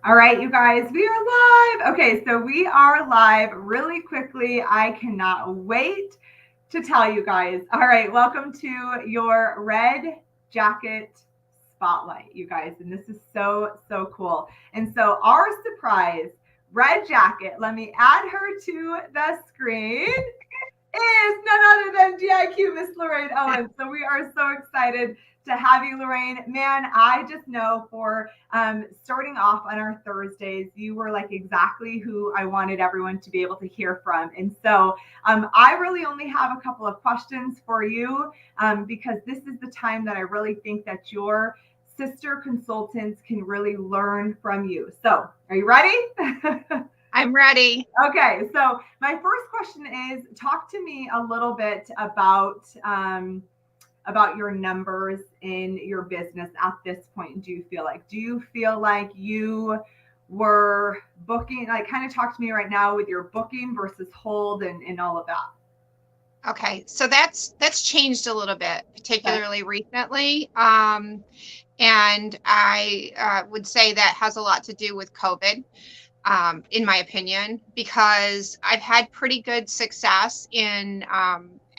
All right, you guys, we are live. Okay, so we are live really quickly. I cannot wait to tell you guys. All right, welcome to your red jacket spotlight, you guys. And this is so cool. And so, our surprise red jacket, let me add her to the screen, is none other than DIQ Miss Laraine Owens. So we are so excited to have you, Laraine. Man, I just know for starting off on our Thursdays, you were like exactly who I wanted everyone to be able to hear from. And so I really only have a couple of questions for you because this is the time that I really think that your sister consultants can really learn from you. So are you ready? I'm ready. Okay, so my first question is talk to me a little bit about your numbers in your business at this point. Do you feel like you were booking, like kind of talk to me right now with your booking versus hold and all of that. Okay, so that's changed a little bit, Okay. particularly recently. And I would say that has a lot to do with COVID, in my opinion, because I've had pretty good success in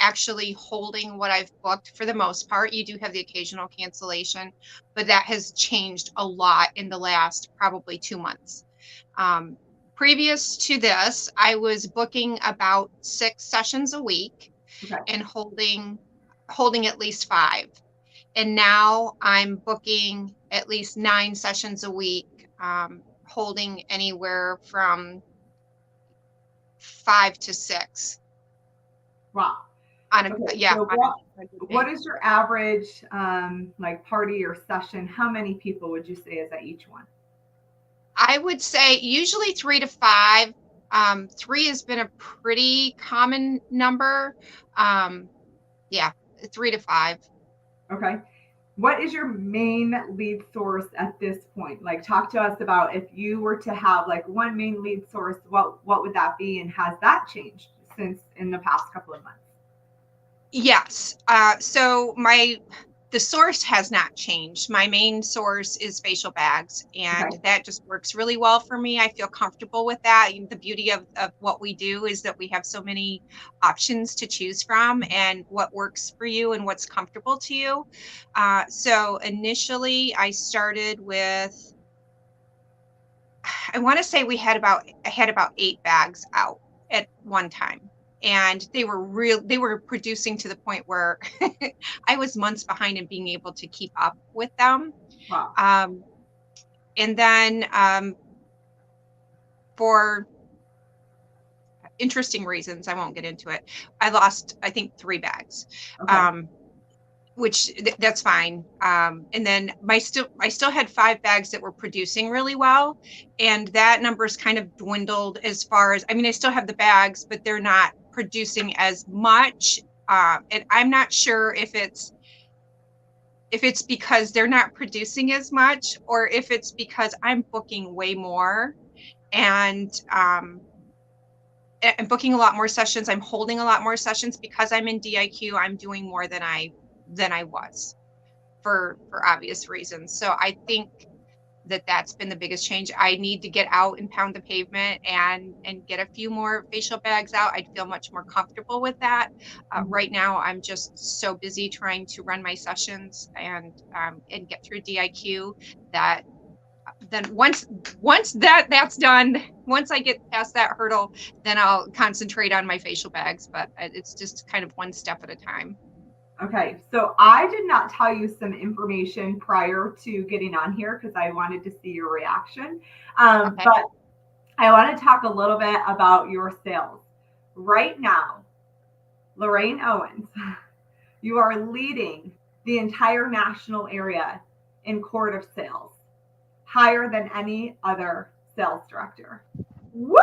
actually holding what I've booked for the most part. You do have the occasional cancellation, but that has changed a lot in the last probably 2 months. Um, Previous to this, I was booking about 6 sessions a week Okay. and holding at least 5. And now I'm booking at least 9 sessions a week, holding anywhere from 5 to 6 Wow. on a Okay. yeah So on a good what day. is your average like party or session? How many people would you say is at each one? I would say usually 3 to 5. 3 has been a pretty common number. Um, yeah, 3 to 5. Okay. What is your main lead source at this point? Like talk to us about if you were to have like one main lead source, what would that be and has that changed since in the past couple of months? Yes. So the source has not changed. My main source is facial bags, and Okay. that just works really well for me. I feel comfortable with that. And the beauty of what we do is that we have so many options to choose from, and what works for you and what's comfortable to you. So initially, I started with, I want to say I had about 8 bags out at one time. And they were producing to the point where I was months behind in being able to keep up with them. Wow. Um, and then for interesting reasons, I won't get into it. I lost, I think, 3 bags. Okay. Um, that's fine. And then I still had 5 bags that were producing really well, and that number's kind of dwindled as far as, I mean, I still have the bags, but they're not producing as much. And I'm not sure if it's because they're not producing as much, or if it's because I'm booking way more, and I'm booking a lot more sessions. I'm holding a lot more sessions because I'm in DIQ. I'm doing more than I was, for obvious reasons. So I think that's been the biggest change. I need to get out and pound the pavement and get a few more facial bags out. I'd feel much more comfortable with that. Mhm. Right now, I'm just so busy trying to run my sessions and get through DIQ that then once that's done, once I get past that hurdle, then I'll concentrate on my facial bags. But it's just kind of one step at a time. Okay, so I did not tell you some information prior to getting on here because I wanted to see your reaction. Okay. But I want to talk a little bit about your sales. Right now, Laraine Owens, you are leading the entire national area in court of sales, higher than any other sales director. Woo!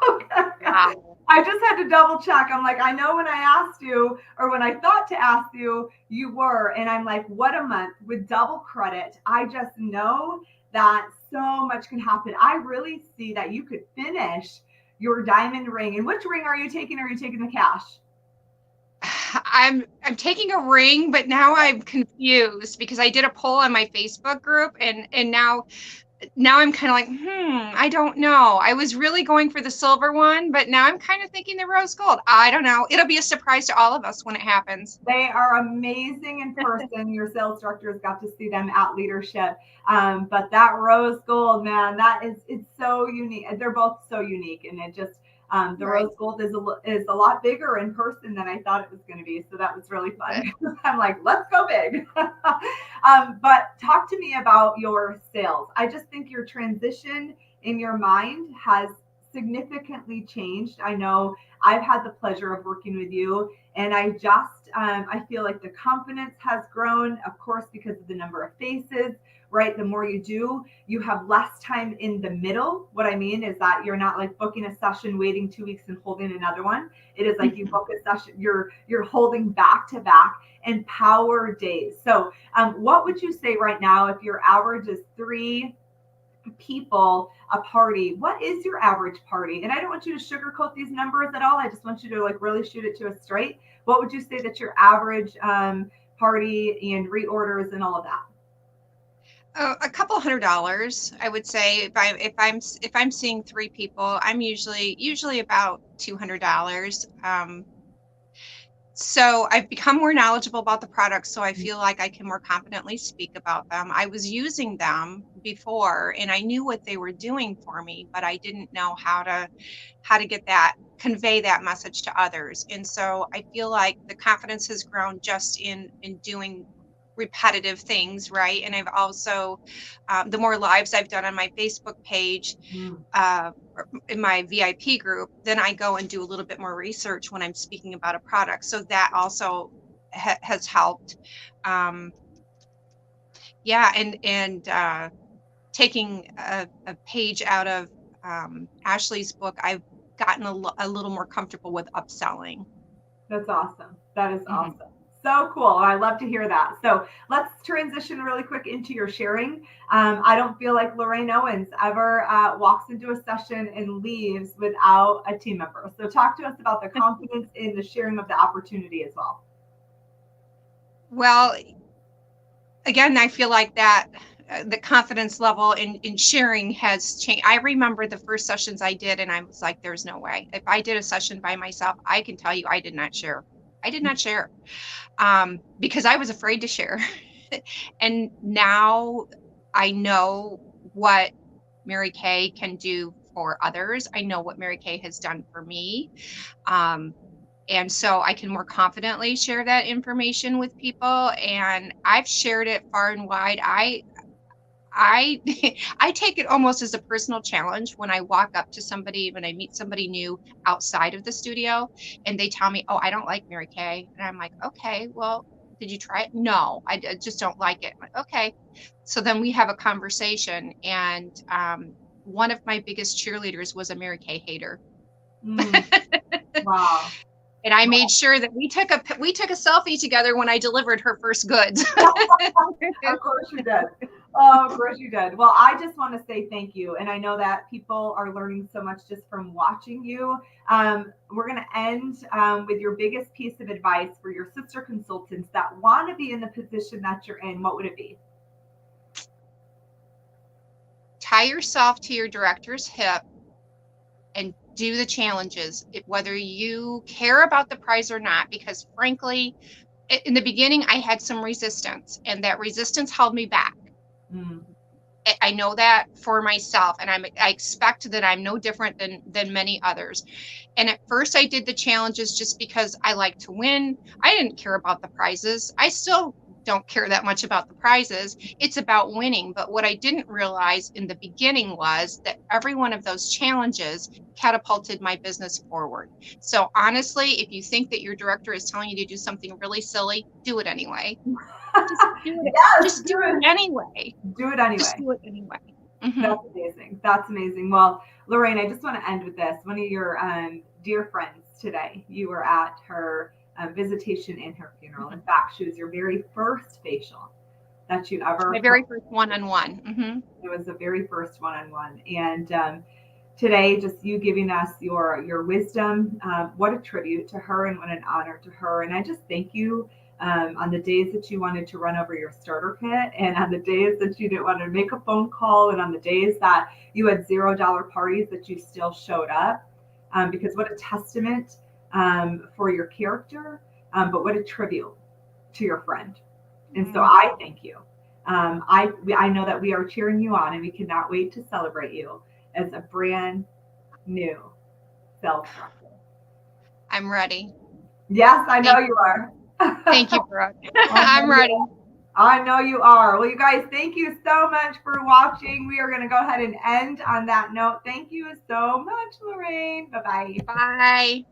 Okay. Wow. I just had to double check. I'm like, I know when I asked you, or when I thought to ask you, you were. And I'm like, what a month with double credit. I just know that so much can happen. I really see that you could finish your diamond ring. And which ring are you taking? Are you taking the cash? I'm taking a ring, but now I'm confused because I did a poll on my Facebook group, and now now I'm kind of like, I don't know. I was really going for the silver one, but now I'm kind of thinking the rose gold. I don't know. It'll be a surprise to all of us when it happens. They are amazing in person. Your sales directors got to see them at leadership. But that rose gold, man, it's so unique. They're both so unique, and it just the Right. rose gold is a lot bigger in person than I thought it was going to be. So that was really fun. I'm like, let's go big. But talk to me about your sales. I just think your transition in your mind has significantly changed. I know I've had the pleasure of working with you, and I feel like the confidence has grown, of course, because of the number of faces, right? The more you do, you have less time in the middle. What I mean is that you're not like booking a session, waiting 2 weeks and holding another one. It is like you book a session, you're holding back to back and power days. So what would you say right now if your average is 3 people a party? What is your average party? And I don't want you to sugarcoat these numbers at all. I just want you to like really shoot it to us straight. What would you say that your average party and reorders and all of that? A couple $100, I would say. If I'm seeing 3 people, I'm usually about $200. So I've become more knowledgeable about the products, so I feel like I can more confidently speak about them. I was using them before, and I knew what they were doing for me, but I didn't know how to convey that message to others. And so I feel like the confidence has grown just in doing repetitive things, right? And I've also, the more lives I've done on my Facebook page, Mm. in my VIP group, then I go and do a little bit more research when I'm speaking about a product. So that also has helped. Um, yeah, and taking a page out of Ashley's book, I've gotten a little more comfortable with upselling. That's awesome. That is Mhm. awesome. So cool. I love to hear that. So let's transition really quick into your sharing. I don't feel like Laraine Owens ever walks into a session and leaves without a team member. So talk to us about the confidence in the sharing of the opportunity as well. Well, again, I feel like that the confidence level in sharing has changed. I remember the first sessions I did, and I was like, "There's no way." If I did a session by myself, I can tell you, I did not share. I did not share because I was afraid to share. And now I know what Mary Kay can do for others. I know what Mary Kay has done for me. Um, and so I can more confidently share that information with people. And I've shared it far and wide. I I take it almost as a personal challenge when I walk up to somebody, when I meet somebody new outside of the studio, and they tell me, "Oh, I don't like Mary Kay." And I'm like, "Okay, well, did you try it?" "No, I just don't like it." I'm like, "Okay." So then we have a conversation, and one of my biggest cheerleaders was a Mary Kay hater. Mm, wow. And I made sure that we took a selfie together when I delivered her first goods. Of course you did. Oh, of course you did. Well, I just want to say thank you. And I know that people are learning so much just from watching you. We're going to end with your biggest piece of advice for your sister consultants that want to be in the position that you're in. What would it be? Tie yourself to your director's hip and do the challenges, whether you care about the prize or not, because frankly, in the beginning, I had some resistance, and that resistance held me back. Mm. I know that for myself, and I expect that I'm no different than many others. And at first, I did the challenges just because I like to win. I didn't care about the prizes. I still don't care that much about the prizes. It's about winning. But what I didn't realize in the beginning was that every one of those challenges catapulted my business forward. So honestly, if you think that your director is telling you to do something really silly, do it anyway. Just do it. Yes, Just do do it it. anyway. Do it Just anyway. do it anyway. Hmm. That's amazing. That's amazing. Well, Laraine, I just want to end with this. One of your dear friends today, you were at her visitation and her funeral. In fact, she was your very first facial that you My ever very first one-on-one. Hmm. it was the very first one-on-one. And today, just you giving us your wisdom, what a tribute to her and what an honor to her. And I just thank you on the days that you wanted to run over your starter kit, and on the days that you didn't want to make a phone call, and on the days that you had $0 parties that you still showed up. Because what a testament for your character, but what a tribute to your friend. And so I thank you. I know that we are cheering you on, and we cannot wait to celebrate you as a brand new sales director. I'm ready. Yes, I know you are. Thank you, Brooke. I'm ready. I know you are. Well, you guys, thank you so much for watching. We are going to go ahead and end on that note. Thank you so much, Laraine. Bye-bye. Bye.